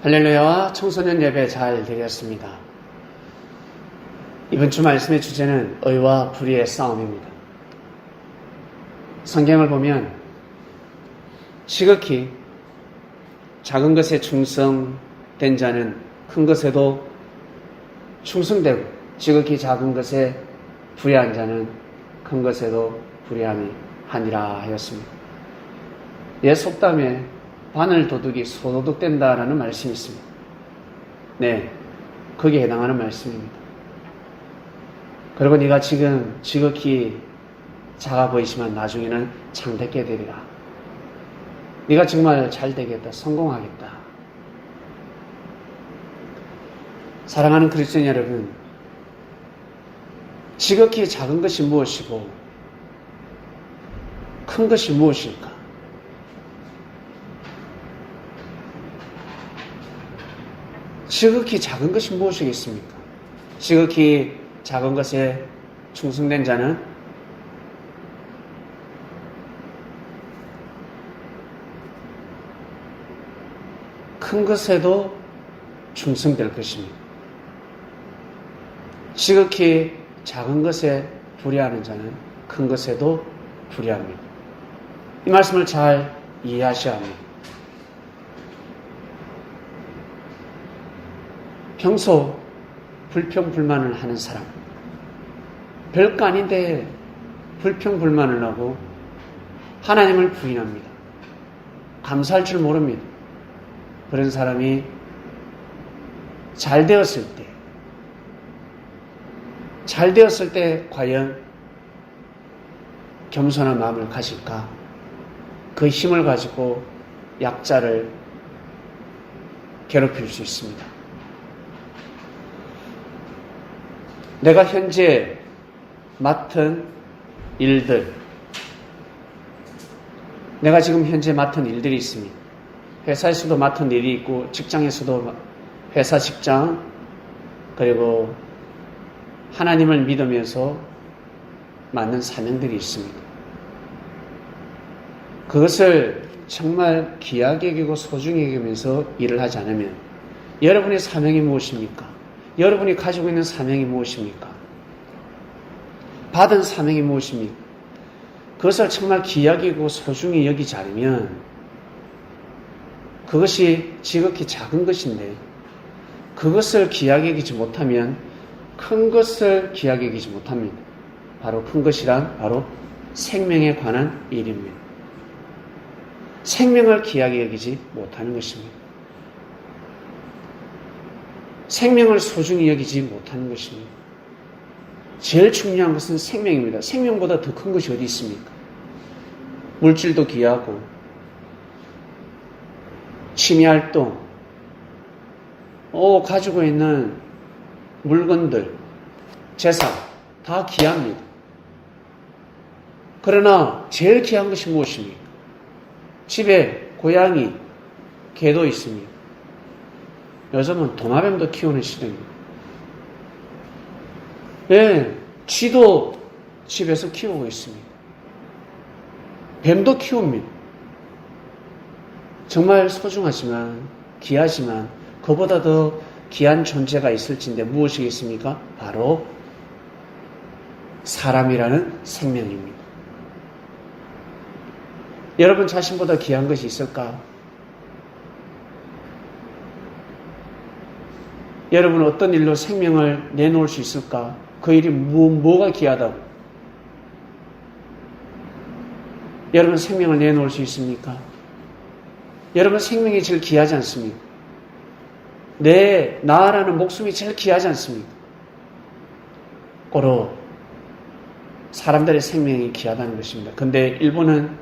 할렐루야, 청소년 예배 잘 드렸습니다. 이번 주 말씀의 주제는 의와 불의의 싸움입니다. 성경을 보면 지극히 작은 것에 충성된 자는 큰 것에도 충성되고 지극히 작은 것에 불의한 자는 큰 것에도 불의함이 하니라 하였습니다. 옛 속담에 바늘 도둑이 소도둑 된다라는 말씀이 있습니다. 네, 거기에 해당하는 말씀입니다. 그리고 네가 지금 지극히 작아 보이지만 나중에는 창대게 되리라. 네가 정말 잘 되겠다, 성공하겠다. 사랑하는 그리스도인 여러분, 지극히 작은 것이 무엇이고 큰 것이 무엇일까? 지극히 작은 것이 무엇이겠습니까? 지극히 작은 것에 충성된 자는 큰 것에도 충성될 것입니다. 지극히 작은 것에 불의하는 자는 큰 것에도 불의합니다. 이 말씀을 잘 이해하셔야 합니다. 평소 불평불만을 하는 사람, 별거 아닌데 불평불만을 하고 하나님을 부인합니다. 감사할 줄 모릅니다. 그런 사람이 잘 되었을 때 과연 겸손한 마음을 가질까? 그 힘을 가지고 약자를 괴롭힐 수 있습니다. 내가 현재 맡은 일들, 내가 지금 현재 맡은 일들이 있습니다. 회사에서도 맡은 일이 있고, 직장에서도 회사 직장, 그리고 하나님을 믿으면서 맡는 사명들이 있습니다. 그것을 정말 귀하게 여기고 소중히 여기면서 일을 하지 않으면 여러분의 사명이 무엇입니까? 여러분이 가지고 있는 사명이 무엇입니까? 받은 사명이 무엇입니까? 그것을 정말 귀하게 여기고 소중히 여기지 않으면 그것이 지극히 작은 것인데 그것을 귀하게 여기지 못하면 큰 것을 귀하게 여기지 못합니다. 바로 큰 것이란 바로 생명에 관한 일입니다. 생명을 귀하게 여기지 못하는 것입니다. 생명을 소중히 여기지 못하는 것입니다. 제일 중요한 것은 생명입니다. 생명보다 더 큰 것이 어디 있습니까? 물질도 귀하고 취미활동, 가지고 있는 물건들, 재산 다 귀합니다. 그러나 제일 귀한 것이 무엇입니까? 집에 고양이, 개도 있습니다. 요즘은 도마뱀도 키우는 시대입니다. 예, 쥐도 집에서 키우고 있습니다. 뱀도 키웁니다. 정말 소중하지만 귀하지만 그보다 더 귀한 존재가 있을진데 무엇이겠습니까? 바로 사람이라는 생명입니다. 여러분 자신보다 귀한 것이 있을까? 여러분은 어떤 일로 생명을 내놓을 수 있을까? 그 일이 뭐가 귀하다고? 여러분 생명을 내놓을 수 있습니까? 여러분 생명이 제일 귀하지 않습니까? 나라는 목숨이 제일 귀하지 않습니까? 고로 사람들의 생명이 귀하다는 것입니다. 근데 일본은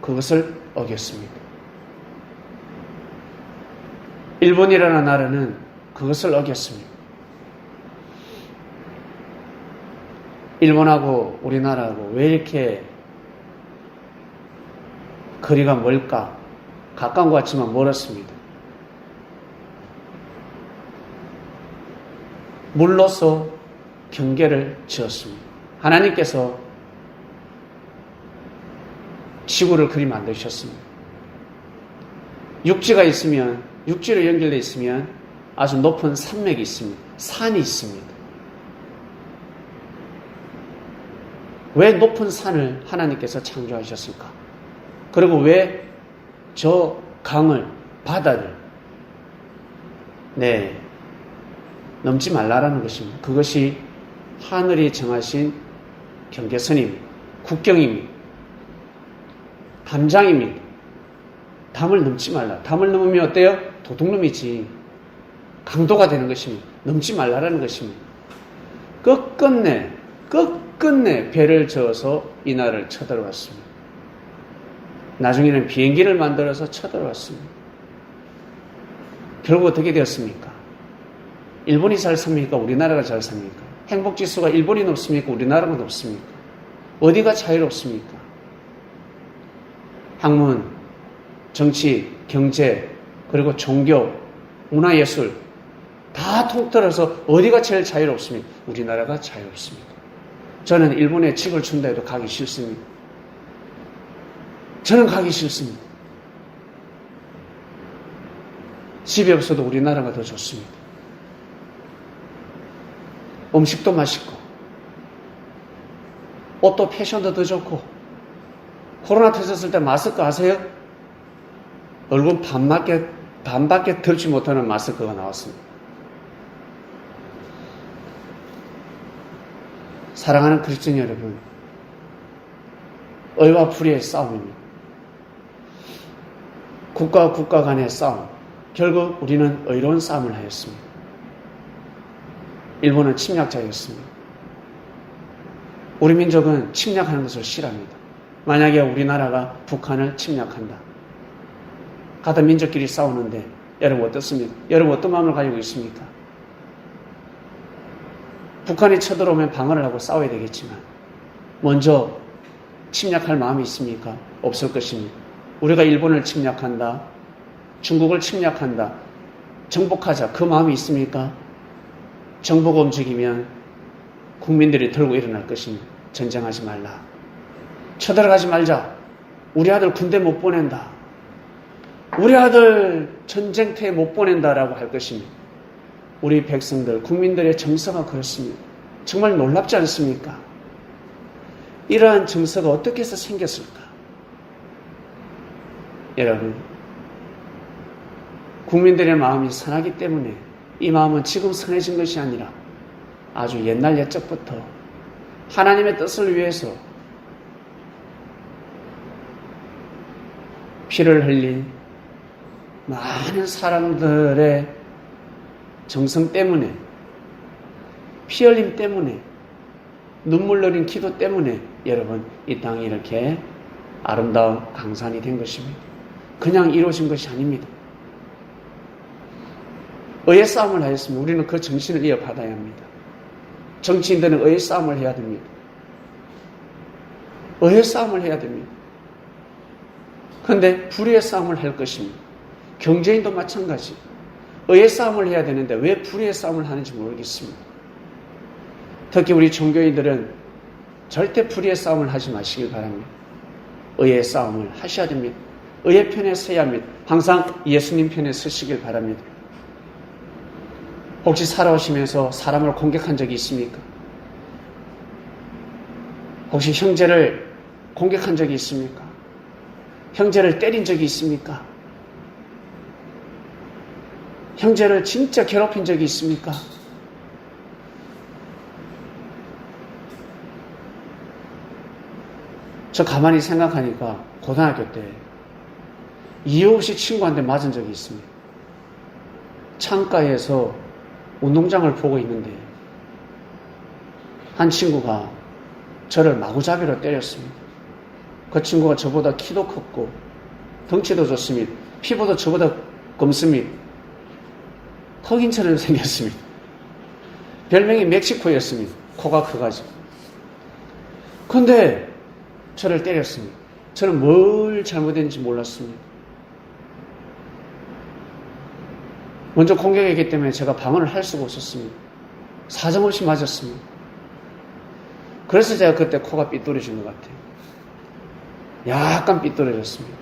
그것을 어겼습니다. 일본이라는 나라는 그것을 어겼습니다. 일본하고 우리나라하고 왜 이렇게 거리가 멀까? 가까운 것 같지만 멀었습니다. 물로서 경계를 지었습니다. 하나님께서 지구를 그리 만드셨습니다. 육지가 있으면 육지로 연결되어 있으면 아주 높은 산맥이 있습니다. 산이 있습니다. 왜 높은 산을 하나님께서 창조하셨을까? 그리고 왜 저 강을, 바다를 넘지 말라라는 것입니다. 그것이 하늘이 정하신 경계선입니다. 국경입니다. 담장입니다. 담을 넘지 말라. 담을 넘으면 어때요? 도둑놈이지. 강도가 되는 것입니다. 넘지 말라라는 것입니다. 끝끝내 배를 저어서 이 나라를 쳐들어왔습니다. 나중에는 비행기를 만들어서 쳐들어왔습니다. 결국 어떻게 되었습니까? 일본이 잘 삽니까? 우리나라가 잘 삽니까? 행복지수가 일본이 높습니까? 우리나라가 높습니까? 어디가 자유롭습니까? 학문, 정치, 경제, 그리고 종교, 문화예술 다 통틀어서 어디가 제일 자유롭습니까? 우리나라가 자유롭습니다. 저는 일본에 집을 준다 해도 가기 싫습니다. 저는 가기 싫습니다. 집이 없어도 우리나라가 더 좋습니다. 음식도 맛있고 옷도 패션도 더 좋고 코로나 터졌을 때 마스크 아세요? 얼굴 반밖에 덮지 못하는 마스크가 나왔습니다. 사랑하는 그리스도인 여러분, 의와 불의의 싸움입니다. 국가와 국가 간의 싸움. 결국 우리는 의로운 싸움을 하였습니다. 일본은 침략자였습니다. 우리 민족은 침략하는 것을 싫어합니다. 만약에 우리나라가 북한을 침략한다. 같은 민족끼리 싸우는데 여러분 어떻습니까? 여러분 어떤 마음을 가지고 있습니까? 북한이 쳐들어오면 방어를 하고 싸워야 되겠지만 먼저 침략할 마음이 있습니까? 없을 것입니다. 우리가 일본을 침략한다. 중국을 침략한다. 정복하자. 그 마음이 있습니까? 정보가 움직이면 국민들이 들고 일어날 것입니다. 전쟁하지 말라. 쳐들어가지 말자. 우리 아들 군대 못 보낸다. 우리 아들 전쟁터에 못 보낸다라고 할 것입니다. 우리 백성들, 국민들의 정서가 그렇습니다. 정말 놀랍지 않습니까? 이러한 정서가 어떻게 해서 생겼을까? 여러분, 국민들의 마음이 선하기 때문에 이 마음은 지금 선해진 것이 아니라 아주 옛날 옛적부터 하나님의 뜻을 위해서 피를 흘린 많은 사람들의 정성 때문에, 피 흘림 때문에, 눈물 흘린 기도 때문에 여러분 이 땅이 이렇게 아름다운 강산이 된 것입니다. 그냥 이루어진 것이 아닙니다. 의의 싸움을 하였으면 우리는 그 정신을 이어받아야 합니다. 정치인들은 의의 싸움을 해야 됩니다. 의의 싸움을 해야 됩니다. 그런데 불의의 싸움을 할 것입니다. 경제인도 마찬가지. 의의 싸움을 해야 되는데 왜 불의의 싸움을 하는지 모르겠습니다. 특히 우리 종교인들은 절대 불의의 싸움을 하지 마시길 바랍니다. 의의 싸움을 하셔야 됩니다. 의의 편에 서야 합니다. 항상 예수님 편에 서시길 바랍니다. 혹시 살아오시면서 사람을 공격한 적이 있습니까? 혹시 형제를 공격한 적이 있습니까? 형제를 때린 적이 있습니까? 형제를 진짜 괴롭힌 적이 있습니까? 저 가만히 생각하니까 고등학교 때 이유 없이 친구한테 맞은 적이 있습니다. 창가에서 운동장을 보고 있는데 한 친구가 저를 마구잡이로 때렸습니다. 그 친구가 저보다 키도 컸고 덩치도 좋습니다. 피부도 저보다 검습니다. 흑인처럼 생겼습니다. 별명이 멕시코였습니다. 코가 커가지고. 근데 저를 때렸습니다. 저는 뭘 잘못했는지 몰랐습니다. 먼저 공격했기 때문에 제가 방어를 할 수가 없었습니다. 사정없이 맞았습니다. 그래서 제가 그때 코가 삐뚤어진 것 같아요. 약간 삐뚤어졌습니다.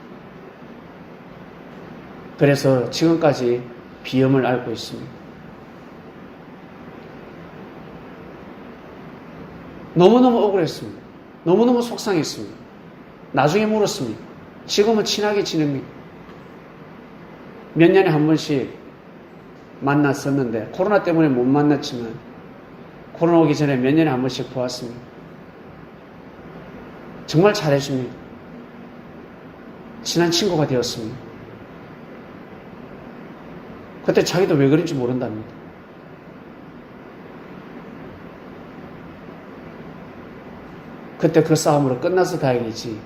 그래서 지금까지 비염을 앓고 있습니다. 너무너무 억울했습니다. 너무너무 속상했습니다. 나중에 물었습니다. 지금은 친하게 지냅니다. 몇 년에 한 번씩 만났었는데 코로나 때문에 못 만났지만 코로나 오기 전에 몇 년에 한 번씩 보았습니다. 정말 잘해줍니다. 친한 친구가 되었습니다. 그때 자기도 왜 그런지 모른답니다. 그때 그 싸움으로 끝나서 다행이지,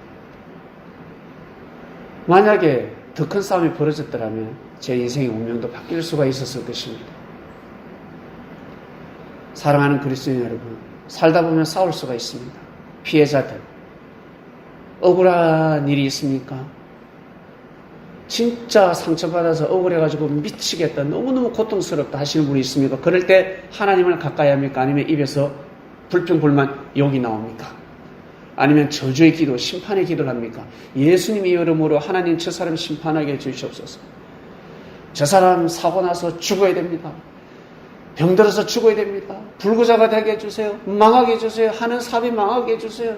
만약에 더 큰 싸움이 벌어졌더라면 제 인생의 운명도 바뀔 수가 있었을 것입니다. 사랑하는 그리스도인 여러분, 살다 보면 싸울 수가 있습니다. 피해자들, 억울한 일이 있습니까? 진짜 상처받아서 억울해가지고 미치겠다, 너무너무 고통스럽다 하시는 분이 있습니까? 그럴 때 하나님을 가까이 합니까? 아니면 입에서 불평불만 욕이 나옵니까? 아니면 저주의 기도, 심판의 기도를 합니까? 예수님의 이름으로 하나님 저 사람 심판하게 해주시옵소서. 저 사람 사고 나서 죽어야 됩니다. 병들어서 죽어야 됩니다. 불구자가 되게 해주세요. 망하게 해주세요. 하는 사업이 망하게 해주세요.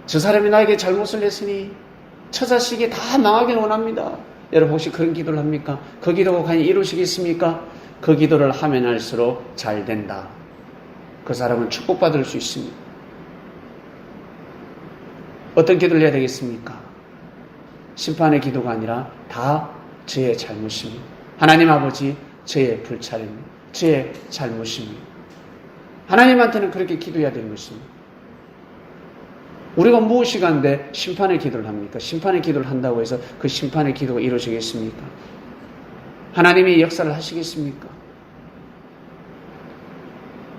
저 사람이 나에게 잘못을 했으니 저 자식이 다 망하길 원합니다. 여러분 혹시 그런 기도를 합니까? 그 기도가 과연 이루시겠습니까? 그 기도를 하면 할수록 잘 된다. 그 사람은 축복받을 수 있습니다. 어떤 기도를 해야 되겠습니까? 심판의 기도가 아니라 다 저의 잘못입니다. 하나님 아버지, 저의 불찰입니다. 저의 잘못입니다. 하나님한테는 그렇게 기도해야 되는 것입니다. 우리가 무엇이 간데 심판의 기도를 합니까? 심판의 기도를 한다고 해서 그 심판의 기도가 이루어지겠습니까? 하나님이 역사를 하시겠습니까?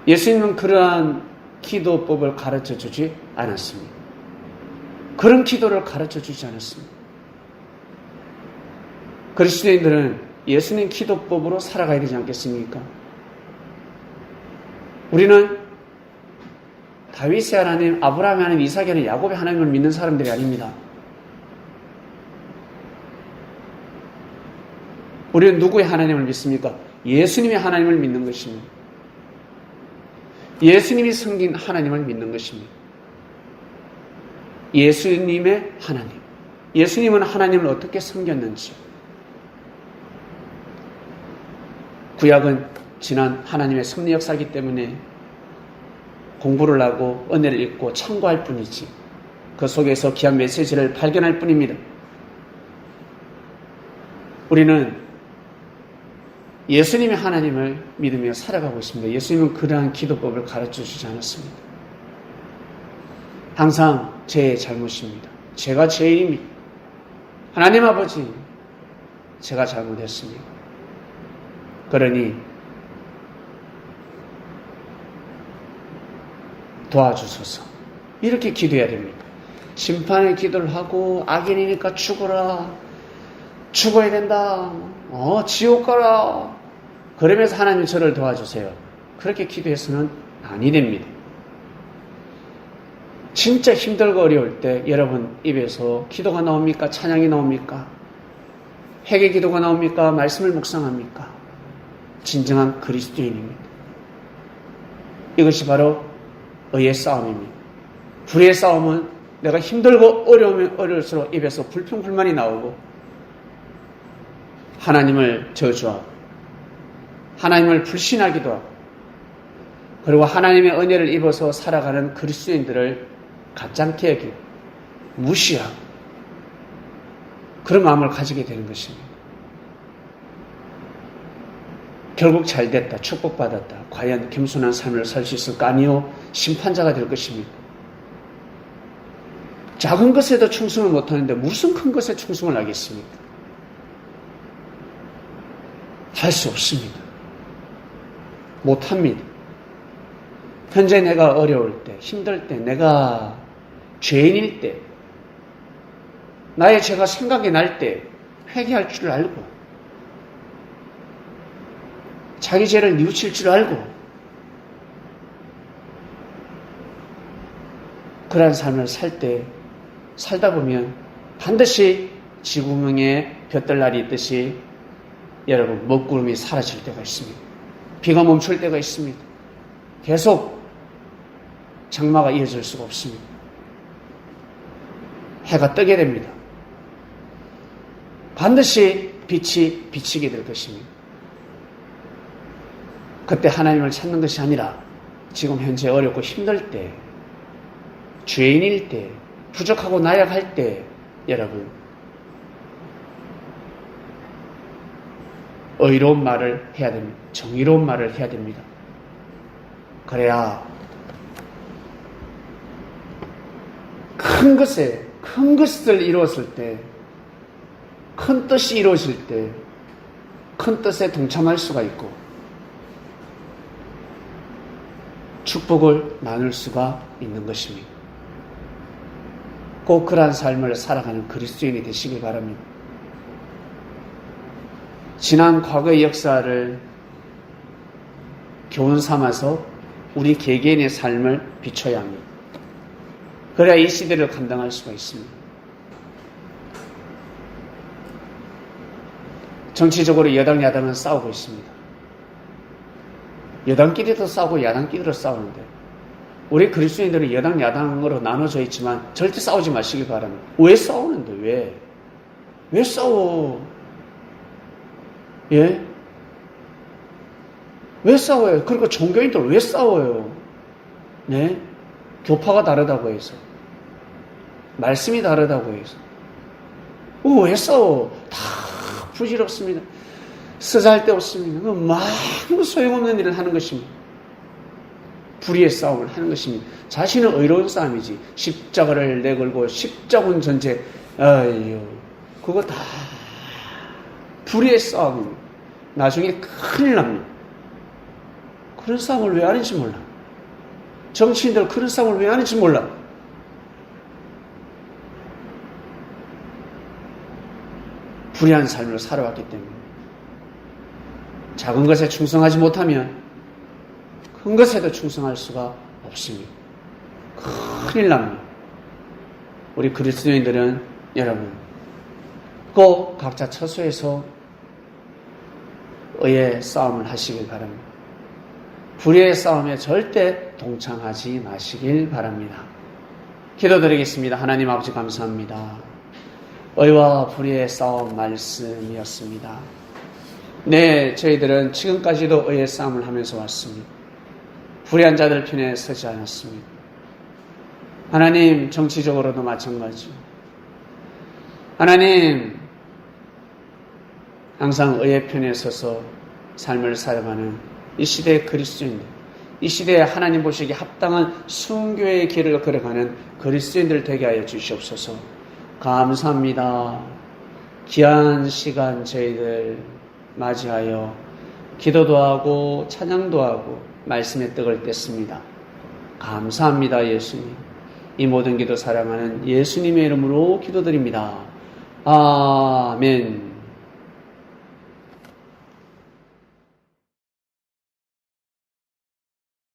예수님은 그러한 기도법을 가르쳐 주지 않았습니다. 그런 기도를 가르쳐 주지 않았습니다. 그리스도인들은 예수님 기도법으로 살아가야 되지 않겠습니까? 우리는 다윗의 하나님, 아브라함의 하나님, 이삭의 하나님, 야곱의 하나님을 믿는 사람들이 아닙니다. 우리는 누구의 하나님을 믿습니까? 예수님의 하나님을 믿는 것입니다. 예수님이 섬긴 하나님을 믿는 것입니다. 예수님의 하나님. 예수님은 하나님을 어떻게 섬겼는지. 구약은 지난 하나님의 섭리 역사이기 때문에 공부를 하고 은혜를 읽고 참고할 뿐이지 그 속에서 귀한 메시지를 발견할 뿐입니다. 우리는 예수님의 하나님을 믿으며 살아가고 있습니다. 예수님은 그러한 기도법을 가르쳐 주지 않았습니다. 항상 제 잘못입니다. 제가 죄인입니다. 하나님 아버지, 제가 잘못했습니다. 그러니 도와주소서. 이렇게 기도해야 됩니다. 심판의 기도를 하고 악인이니까 죽어라. 죽어야 된다. 지옥 가라. 그러면서 하나님 저를 도와주세요. 그렇게 기도해서는 아니 됩니다. 진짜 힘들고 어려울 때 여러분 입에서 기도가 나옵니까? 찬양이 나옵니까? 회개 기도가 나옵니까? 말씀을 묵상합니까? 진정한 그리스도인입니다. 이것이 바로 의의 싸움입니다. 불의의 싸움은 내가 힘들고 어려우면 어려울수록 입에서 불평불만이 나오고 하나님을 저주하고 하나님을 불신하기도 하고 그리고 하나님의 은혜를 입어서 살아가는 그리스도인들을 가짜게 여기고 무시하고 그런 마음을 가지게 되는 것입니다. 결국 잘됐다, 축복받았다. 과연 겸손한 삶을 살 수 있을까? 아니요. 심판자가 될 것입니다. 작은 것에도 충성을 못하는데 무슨 큰 것에 충성을 하겠습니까? 할 수 없습니다. 못합니다. 현재 내가 어려울 때, 힘들 때, 내가 죄인일 때, 나의 죄가 생각이 날 때 회개할 줄 알고 자기 죄를 뉘우칠 줄 알고 그러한 삶을 살다 보면 반드시 지구명에 볕들날이 있듯이 여러분 먹구름이 사라질 때가 있습니다. 비가 멈출 때가 있습니다. 계속 장마가 이어질 수가 없습니다. 해가 뜨게 됩니다. 반드시 빛이 비치게 될 것입니다. 그때 하나님을 찾는 것이 아니라 지금 현재 어렵고 힘들 때, 죄인일 때, 부족하고 나약할 때 여러분 의로운 말을 해야 됩니다. 정의로운 말을 해야 됩니다. 그래야 큰 것을 이루었을 때, 큰 뜻이 이루어질 때, 큰 뜻에 동참할 수가 있고, 축복을 나눌 수가 있는 것입니다. 꼭 그러한 삶을 살아가는 그리스도인이 되시길 바랍니다. 지난 과거의 역사를 교훈 삼아서 우리 개개인의 삶을 비춰야 합니다. 그래야 이 시대를 감당할 수가 있습니다. 정치적으로 여당, 야당은 싸우고 있습니다. 여당끼리도 싸우고 야당끼리도 싸우는데 우리 그리스도인들은 여당, 야당으로 나눠져 있지만 절대 싸우지 마시기 바랍니다. 왜 싸우는데 왜? 왜 싸워? 예? 왜 싸워요? 그리고 종교인들 왜 싸워요? 네? 교파가 다르다고 해서, 말씀이 다르다고 해서. 왜 싸워? 다 부질없습니다. 쓰잘데없습니다. 아무 소용없는 일을 하는 것입니다. 불의의 싸움을 하는 것입니다. 자신은 의로운 싸움이지. 십자가를 내걸고 십자군 전제, 아유, 그거 다 불의의 싸움입니다. 나중에 큰일 납니다. 그런 싸움을 왜 하는지 몰라. 정치인들 그런 싸움을 왜 하는지 몰라. 불의한 삶을 살아왔기 때문에 작은 것에 충성하지 못하면 큰 것에도 충성할 수가 없습니다. 큰일 납니다. 우리 그리스도인들은 여러분 꼭 각자 처소에서 의의 싸움을 하시길 바랍니다. 불의의 싸움에 절대 동참하지 마시길 바랍니다. 기도드리겠습니다. 하나님 아버지 감사합니다. 의와 불의의 싸움 말씀이었습니다. 네, 저희들은 지금까지도 의의 싸움을 하면서 왔습니다. 불의한 자들 편에 서지 않았습니다. 하나님, 정치적으로도 마찬가지. 하나님, 항상 의의 편에 서서 삶을 살아가는 이 시대의 그리스도인들, 이 시대에 하나님 보시기에 합당한 순교의 길을 걸어가는 그리스도인들 되게 하여 주시옵소서. 감사합니다. 귀한 시간 저희들 맞이하여 기도도 하고 찬양도 하고 말씀의 떡을 뗐습니다. 감사합니다. 예수님. 이 모든 기도 사랑하는 예수님의 이름으로 기도드립니다. 아멘.